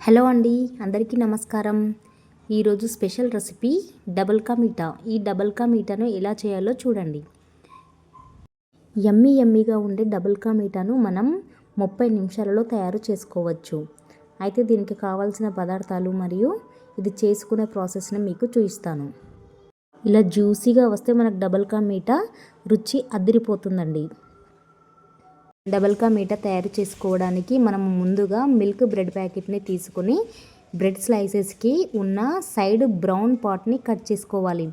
Hello అండి, అందరికీ నమస్కారం. ఈరోజు special recipe double ka meetha. ఈ డబుల్ కా మీఠాను ఎలా చేయాలో చూడండి. యమ్మీగా ఉండే డబుల్ కా మీఠాను మనం 30 నిమిషాలలో తయారు చేసుకోవచ్చు. అయితే దీనికి కావాల్సిన పదార్థాలు మరియు ఇది చేసుకునే ప్రాసెస్ని మీకు చూపిస్తాను. ఇలా జ్యూసీగా వస్తే మనకు డబుల్ కా మీఠా రుచి అదిరిపోతుందండి. డబుల్ కా మీఠా తయారు చేసుకోవడానికి మనం ముందుగా మిల్క్ బ్రెడ్ ప్యాకెట్ని తీసుకొని బ్రెడ్ స్లైసెస్కి ఉన్న సైడ్ బ్రౌన్ పార్ట్ని కట్ చేసుకోవాలి.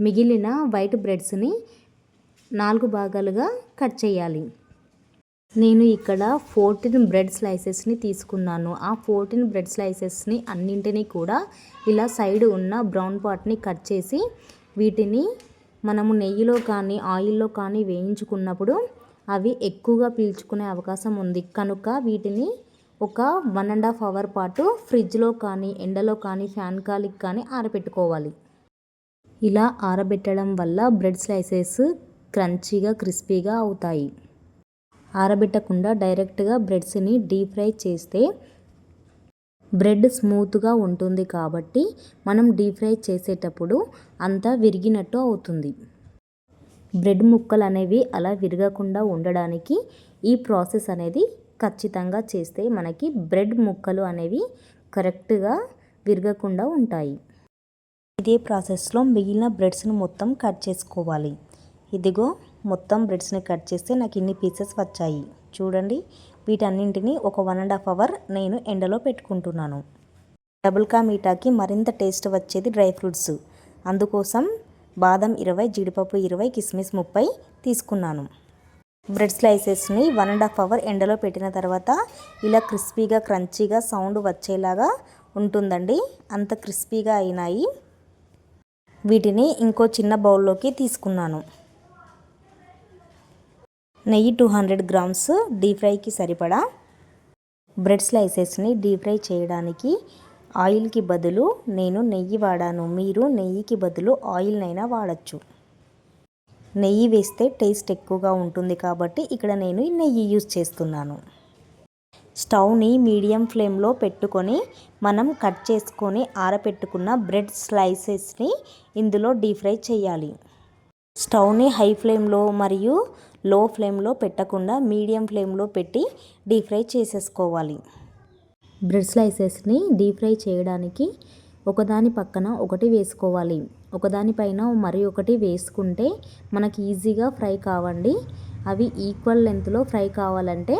మిగిలిన వైట్ బ్రెడ్స్ని 4 భాగాలుగా కట్ చేయాలి. నేను ఇక్కడ 14 బ్రెడ్ స్లైసెస్ని తీసుకున్నాను. ఆ 14 బ్రెడ్ స్లైసెస్ని అన్నింటినీ కూడా ఇలా సైడ్ ఉన్న బ్రౌన్ పార్ట్ని కట్ చేసి వీటిని మనము నెయ్యిలో కానీ ఆయిల్లో కానీ వేయించుకున్నప్పుడు అవి ఎక్కువగా పీల్చుకునే అవకాశం ఉంది. కనుక వీటిని ఒక 1.5 అవర్ పాటు ఫ్రిడ్జ్లో కానీ ఎండలో కానీ ఫ్యాన్ గాలికి కానీ ఆరబెట్టుకోవాలి. ఇలా ఆరబెట్టడం వల్ల బ్రెడ్ స్లైసెస్ క్రంచీగా క్రిస్పీగా అవుతాయి. ఆరబెట్టకుండా డైరెక్ట్గా బ్రెడ్స్ని డీప్ ఫ్రై చేస్తే బ్రెడ్ స్మూత్గా ఉంటుంది కాబట్టి మనం డీప్ ఫ్రై చేసేటప్పుడు అంతా విరిగినట్టు అవుతుంది. బ్రెడ్ ముక్కలు అనేవి అలా విరగకుండా ఉండడానికి ఈ ప్రాసెస్ అనేది ఖచ్చితంగా చేస్తే మనకి బ్రెడ్ ముక్కలు అనేవి కరెక్ట్గా విరగకుండా ఉంటాయి. ఇదే ప్రాసెస్లో మిగిలిన బ్రెడ్స్ని మొత్తం కట్ చేసుకోవాలి. ఇదిగో మొత్తం బ్రెడ్స్ని కట్ చేస్తే నాకు ఇన్ని పీసెస్ వచ్చాయి. చూడండి, వీటన్నింటినీ ఒక 1.5 అవర్ నేను ఎండలో పెట్టుకుంటున్నాను. డబుల్ కా మీఠాకి మరింత టేస్ట్ వచ్చేది డ్రై ఫ్రూట్స్. అందుకోసం బాదం 20, జీడిపప్పు 20, కిస్మిస్ 30 తీసుకున్నాను. బ్రెడ్ స్లైసెస్ని 1.5 అవర్ ఎండలో పెట్టిన తర్వాత ఇలా క్రిస్పీగా క్రంచీగా సౌండ్ వచ్చేలాగా ఉంటుందండి. అంత క్రిస్పీగా అయినాయి. వీటిని ఇంకో చిన్న బౌల్లోకి తీసుకున్నాను. నెయ్యి 200 గ్రామ్స్ డీప్ ఫ్రైకి సరిపడా. బ్రెడ్ స్లైసెస్ని డీప్ ఫ్రై చేయడానికి ఆయిల్కి బదులు నేను నెయ్యి వాడాను. మీరు నెయ్యికి బదులు ఆయిల్నైనా వాడచ్చు. నెయ్యి వేస్తే టేస్ట్ ఎక్కువగా ఉంటుంది కాబట్టి ఇక్కడ నేను నెయ్యి యూజ్ చేస్తున్నాను. స్టవ్ని మీడియం ఫ్లేమ్లో పెట్టుకొని మనం కట్ చేసుకొని ఆరబెట్టుకున్న బ్రెడ్ స్లైసెస్ని ఇందులో డీప్ ఫ్రై చేయాలి. స్టవ్ని హై ఫ్లేమ్లో మరియు లో ఫ్లేమ్లో పెట్టకుండా మీడియం ఫ్లేమ్లో పెట్టి డీప్ ఫ్రై చేసేసుకోవాలి. బ్రెడ్ స్లైసెస్ని డీప్ ఫ్రై చేయడానికి ఒకదాని పక్కన ఒకటి వేసుకోవాలి. ఒకదానిపైన మరి ఒకటి వేసుకుంటే మనకి ఈజీగా ఫ్రై కావండి. అవి ఈక్వల్ లెంత్లో ఫ్రై కావాలంటే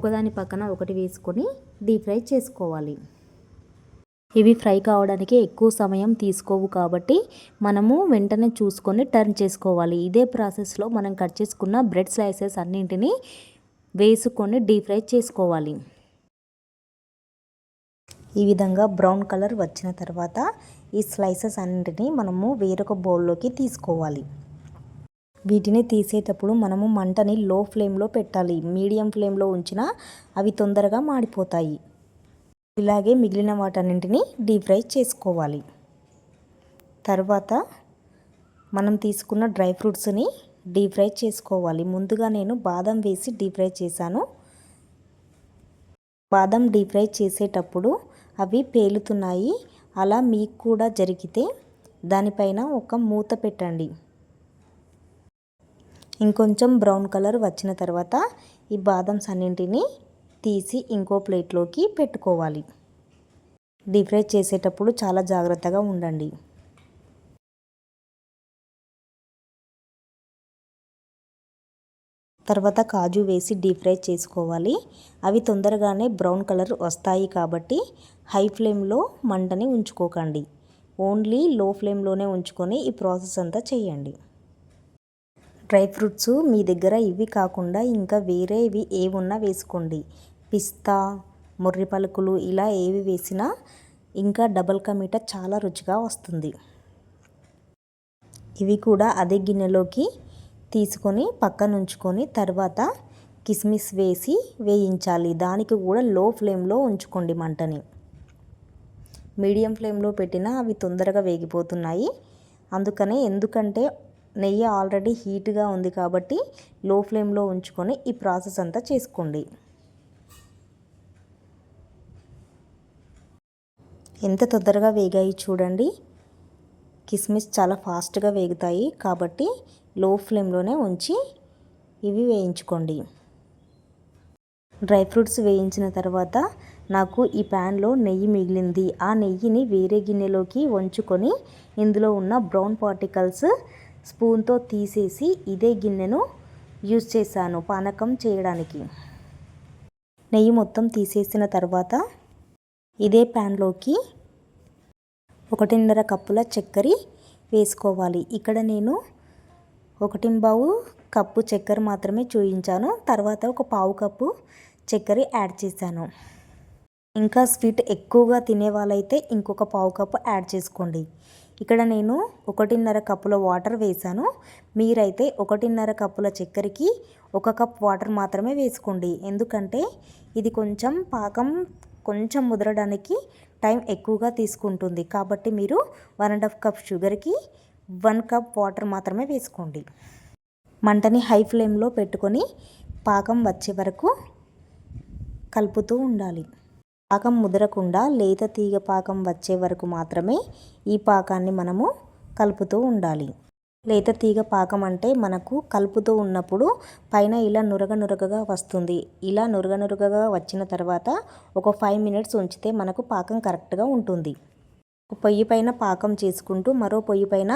ఒకదాని పక్కన ఒకటి వేసుకొని డీప్ ఫ్రై చేసుకోవాలి. ఇవి ఫ్రై కావడానికి ఎక్కువ సమయం తీసుకోవు కాబట్టి మనము వెంటనే చూసుకొని టర్న్ చేసుకోవాలి. ఇదే ప్రాసెస్లో మనం కట్ చేసుకున్న బ్రెడ్ స్లైసెస్ అన్నింటినీ వేసుకొని డీప్ ఫ్రై చేసుకోవాలి. ఈ విధంగా బ్రౌన్ కలర్ వచ్చిన తర్వాత ఈ స్లైసెస్ అన్నింటినీ మనము వేరొక బౌల్లోకి తీసుకోవాలి. వీటిని తీసేటప్పుడు మనము మంటని లో ఫ్లేమ్లో పెట్టాలి. మీడియం ఫ్లేమ్లో ఉంచినా అవి తొందరగా మాడిపోతాయి. ఇలాగే మిగిలిన వాటన్నింటినీ డీప్ ఫ్రై చేసుకోవాలి. తర్వాత మనం తీసుకున్న డ్రై ఫ్రూట్స్ని డీప్ ఫ్రై చేసుకోవాలి. ముందుగా నేను బాదం వేసి డీప్ ఫ్రై చేశాను. బాదం డీప్ ఫ్రై చేసేటప్పుడు అవి పేలుతున్నాయి. అలా మీకు కూడా జరిగితే దానిపైన ఒక మూత పెట్టండి. ఇంకొంచెం బ్రౌన్ కలర్ వచ్చిన తర్వాత ఈ బాదమ్స్ అన్నింటినీ తీసి ఇంకో ప్లేట్లోకి పెట్టుకోవాలి. డీప్ ఫ్రై చేసేటప్పుడు చాలా జాగ్రత్తగా ఉండండి. తర్వాత కాజు వేసి డీప్ ఫ్రై చేసుకోవాలి. అవి తొందరగానే బ్రౌన్ కలర్ వస్తాయి కాబట్టి హై ఫ్లేమ్లో మంటని ఉంచుకోకండి. ఓన్లీ లో ఫ్లేమ్లోనే ఉంచుకొని ఈ ప్రాసెస్ అంతా చేయండి. డ్రై ఫ్రూట్స్ మీ దగ్గర ఇవి కాకుండా ఇంకా వేరేవి ఏవున్నా వేసుకోండి. పిస్తా, మొర్రి పలుకులు ఇలా ఏవి వేసినా ఇంకా డబుల్ కా మీఠా చాలా రుచిగా వస్తుంది. ఇవి కూడా అదే గిన్నెలోకి తీసుకొని పక్కన ఉంచుకొని తర్వాత కిస్మిస్ వేసి వేయించాలి. దానికి కూడా లో ఫ్లేమ్లో ఉంచుకోండి మంటని. మీడియం ఫ్లేమ్లో పెట్టినా అవి తొందరగా వేగిపోతున్నాయి. ఎందుకంటే నెయ్యి ఆల్రెడీ హీట్గా ఉంది కాబట్టి లో ఫ్లేమ్లో ఉంచుకొని ఈ ప్రాసెస్ అంతా చేసుకోండి. ఎంత తొందరగా వేగాయి చూడండి. కిస్మిస్ చాలా ఫాస్ట్గా వేగుతాయి కాబట్టి లో ఫ్లేమ్లోనే ఉంచి ఇవి వేయించుకోండి. డ్రై ఫ్రూట్స్ వేయించిన తర్వాత నాకు ఈ ప్యాన్లో నెయ్యి మిగిలింది. ఆ నెయ్యిని వేరే గిన్నెలోకి వంచుకొని ఇందులో ఉన్న బ్రౌన్ పార్టికల్స్ స్పూన్తో తీసేసి ఇదే గిన్నెను యూజ్ చేశాను పానకం చేయడానికి. నెయ్యి మొత్తం తీసేసిన తర్వాత ఇదే ప్యాన్లోకి 1.5 కప్పుల చక్కెర వేసుకోవాలి. ఇక్కడ నేను 1.25 కప్పు చక్కెర మాత్రమే చూయించాను. తర్వాత ఒక 1/2 కప్పు చక్కెర యాడ్ చేశాను. ఇంకా స్వీట్ ఎక్కువగా తినే వాళ్ళైతే ఇంకొక 1/2 కప్పు యాడ్ చేసుకోండి. ఇక్కడ నేను 1.5 కప్పుల వాటర్ వేశాను. మీరైతే 1.5 కప్పుల చక్కెరకి 1 కప్ వాటర్ మాత్రమే వేసుకోండి. ఎందుకంటే ఇది పాకం కొంచెం ముదరడానికి టైం ఎక్కువగా తీసుకుంటుంది. కాబట్టి మీరు 1.5 కప్ షుగర్కి 1 కప్ వాటర్ మాత్రమే వేసుకోండి. మంటని హై ఫ్లేమ్లో పెట్టుకొని పాకం వచ్చే వరకు కలుపుతూ ఉండాలి. పాకం ముదరకుండా లేత తీగ పాకం వచ్చే వరకు మాత్రమే ఈ పాకాన్ని మనము కలుపుతూ ఉండాలి. లేత తీగ పాకం అంటే మనకు కలుపుతూ ఉన్నప్పుడు పైన ఇలా నురగగా వస్తుంది. ఇలా నురగగా వచ్చిన తర్వాత ఒక 5 మినిట్స్ ఉంచితే మనకు పాకం కరెక్ట్గా ఉంటుంది. పొయ్యి పైన పాకం చేసుకుంటూ మరో పొయ్యి పైన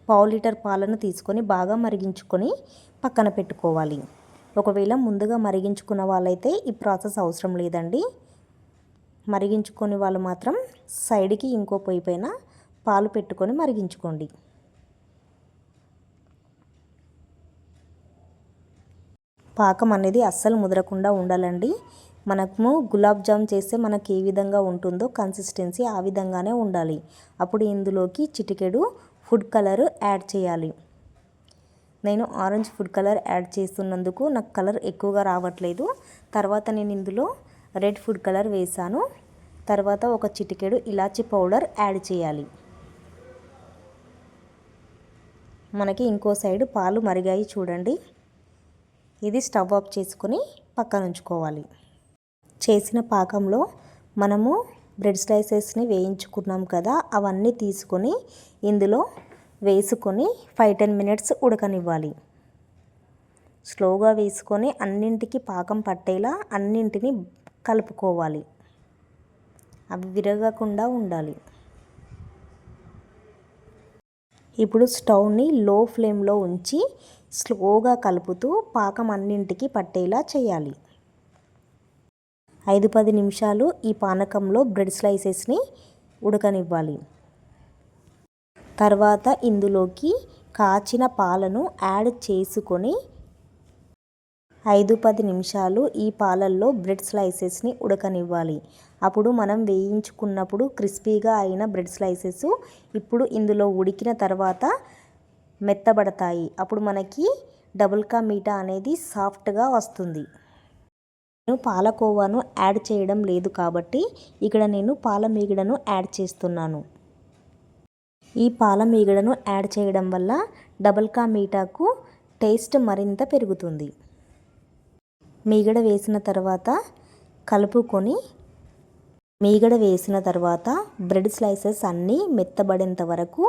1/2 లీటర్ పాలను తీసుకొని బాగా మరిగించుకొని పక్కన పెట్టుకోవాలి. ఒకవేళ ముందుగా మరిగించుకున్న వాళ్ళైతే ఈ ప్రాసెస్ అవసరం లేదండి. మరిగించుకొని వాళ్ళు మాత్రం సైడ్కి ఇంకో పొయ్యి పైన పాలు పెట్టుకొని మరిగించుకోండి. పాకం అనేది అస్సలు ముదరకుండా ఉండాలండి. మనము గులాబ్ జామ్ చేస్తే మనకు ఏ విధంగా ఉంటుందో కన్సిస్టెన్సీ ఆ విధంగానే ఉండాలి. అప్పుడు ఇందులోకి చిటికెడు ఫుడ్ కలర్ యాడ్ చేయాలి. నేను ఆరెంజ్ ఫుడ్ కలర్ యాడ్ చేస్తున్నందుకు నాకు కలర్ ఎక్కువగా రావట్లేదు. తర్వాత నేను ఇందులో రెడ్ ఫుడ్ కలర్ వేసాను. తర్వాత ఒక చిటికెడు ఇలాచీ పౌడర్ యాడ్ చేయాలి. మనకి ఇంకో సైడ్ పాలు మరిగాయి చూడండి. ఇది స్టవ్ ఆఫ్ చేసుకొని పక్కన ఉంచుకోవాలి. చేసిన పాకంలో మనము బ్రెడ్ స్లైసెస్ని వేయించుకున్నాం కదా, అవన్నీ తీసుకొని ఇందులో వేసుకొని 5-10 మినిట్స్ ఉడకనివ్వాలి. స్లోగా వేసుకొని అన్నింటికి పాకం పట్టేలా అన్నింటిని కలుపుకోవాలి. అవి విరగకుండా ఉండాలి. ఇప్పుడు స్టవ్ని లో ఫ్లేమ్లో ఉంచి స్లోగా కలుపుతూ పాకం అన్నింటికి పట్టేలా చేయాలి. 5-10 నిమిషాలు ఈ పానకంలో బ్రెడ్ స్లైసెస్ని ఉడకనివ్వాలి. తర్వాత ఇందులోకి కాచిన పాలను యాడ్ చేసుకొని 5-10 నిమిషాలు ఈ పాలల్లో బ్రెడ్ స్లైసెస్ని ఉడకనివ్వాలి. అప్పుడు మనం వేయించుకున్నప్పుడు క్రిస్పీగా అయిన బ్రెడ్ స్లైసెస్ ఇప్పుడు ఇందులో ఉడికిన తర్వాత మెత్తబడతాయి. అప్పుడు మనకి డబుల్ కా మీఠా అనేది సాఫ్ట్గా వస్తుంది. నేను పాలకోవాను యాడ్ చేయడం లేదు కాబట్టి ఇక్కడ నేను పాల మీగడను యాడ్ చేస్తున్నాను. ఈ పాల మీగడను యాడ్ చేయడం వల్ల డబుల్ కా మీఠాకు టేస్ట్ మరింత పెరుగుతుంది. మీగడ వేసిన తర్వాత కలుపుకొని బ్రెడ్ స్లైసెస్ అన్నీ మెత్తబడేంత వరకు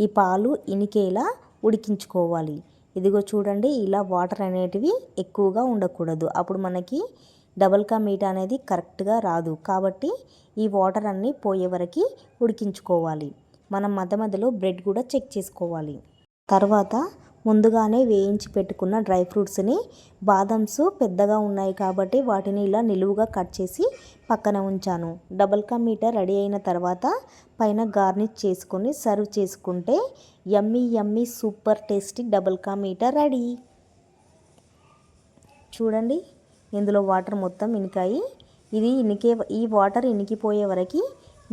ఈ పాలు ఇనికేలా ఉడికించుకోవాలి. ఇదిగో చూడండి, ఇలా వాటర్ అనేటివి ఎక్కువగా ఉండకూడదు. అప్పుడు మనకి డబుల్ కా మీఠా అనేది కరెక్ట్గా రాదు. కాబట్టి ఈ వాటర్ అన్నీ పోయే వరకు ఉడికించుకోవాలి. మనం మధ్యలో బ్రెడ్ కూడా చెక్ చేసుకోవాలి. తర్వాత ముందుగానే వేయించి పెట్టుకున్న డ్రై ఫ్రూట్స్ని, బాదమ్స్ పెద్దగా ఉన్నాయి కాబట్టి వాటిని ఇలా నిలువుగా కట్ చేసి పక్కన ఉంచాను. డబుల్ కా మీఠా రెడీ అయిన తర్వాత పైన గార్నిష్ చేసుకొని సర్వ్ చేసుకుంటే యమ్మీ super tasty double ka meetha ready. చూడండి, ఇందులో వాటర్ మొత్తం ఇనికాయి. ఈ వాటర్ ఇనికిపోయే వరకు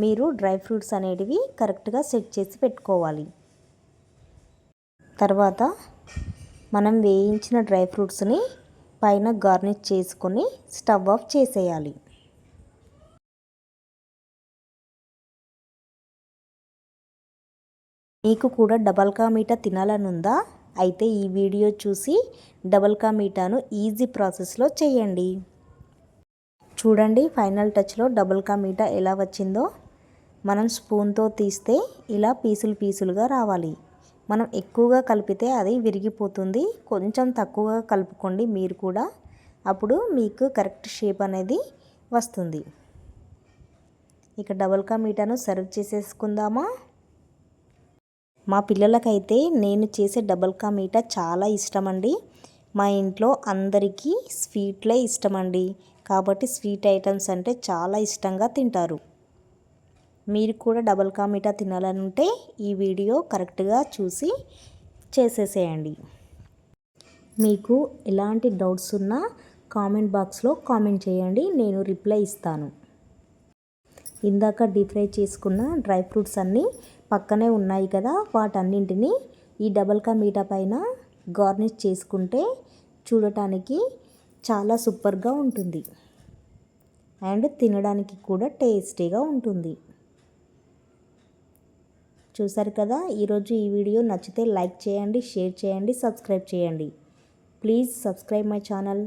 మీరు డ్రై ఫ్రూట్స్ అనేటివి కరెక్ట్గా సెట్ చేసి పెట్టుకోవాలి. తర్వాత మనం వేయించిన డ్రై ఫ్రూట్స్ని పైన గార్నిష్ చేసుకొని స్టవ్ ఆఫ్ చేసేయాలి. మీకు కూడా డబుల్ కా మీఠా తినాలనుందా? అయితే ఈ వీడియో చూసి డబుల్ కా మీఠాను ఈజీ ప్రాసెస్లో చేయండి. చూడండి, ఫైనల్ టచ్లో డబుల్ కా మీఠా ఎలా వచ్చిందో. మనం స్పూన్తో తీస్తే ఇలా పీసులు పీసులుగా రావాలి. మనం ఎక్కువగా కలిపితే అది విరిగిపోతుంది. కొంచెం తక్కువగా కలుపుకోండి మీరు కూడా, అప్పుడు మీకు కరెక్ట్ షేప్ అనేది వస్తుంది. ఇక డబుల్ కా మీఠాను సర్వ్ చేసేసుకుందామా. మా పిల్లలకైతే నేను చేసే డబుల్ కా మీఠా చాలా ఇష్టమండి. మా ఇంట్లో అందరికీ స్వీట్లే ఇష్టమండి, కాబట్టి స్వీట్ ఐటమ్స్ అంటే చాలా ఇష్టంగా తింటారు. మీరు కూడా డబుల్ కా మీఠా తినాలనుంటే ఈ వీడియో కరెక్ట్గా చూసి చేసేసేయండి. మీకు ఎలాంటి డౌట్స్ ఉన్నా కామెంట్ బాక్స్లో కామెంట్ చేయండి, నేను రిప్లై ఇస్తాను. ఇందాక డీప్ ఫ్రై చేసుకున్న డ్రై ఫ్రూట్స్ అన్నీ పక్కనే ఉన్నాయి కదా, వాటన్నింటినీ ఈ డబుల్ కా మీఠా పైన గార్నిష్ చేసుకుంటే చూడటానికి చాలా సూపర్గా ఉంటుంది అండ్ తినడానికి కూడా టేస్టీగా ఉంటుంది. చూసారు కదా, ఈరోజు ఈ వీడియో నచ్చితే లైక్ చేయండి, షేర్ చేయండి, సబ్స్క్రైబ్ చేయండి. Please subscribe my channel.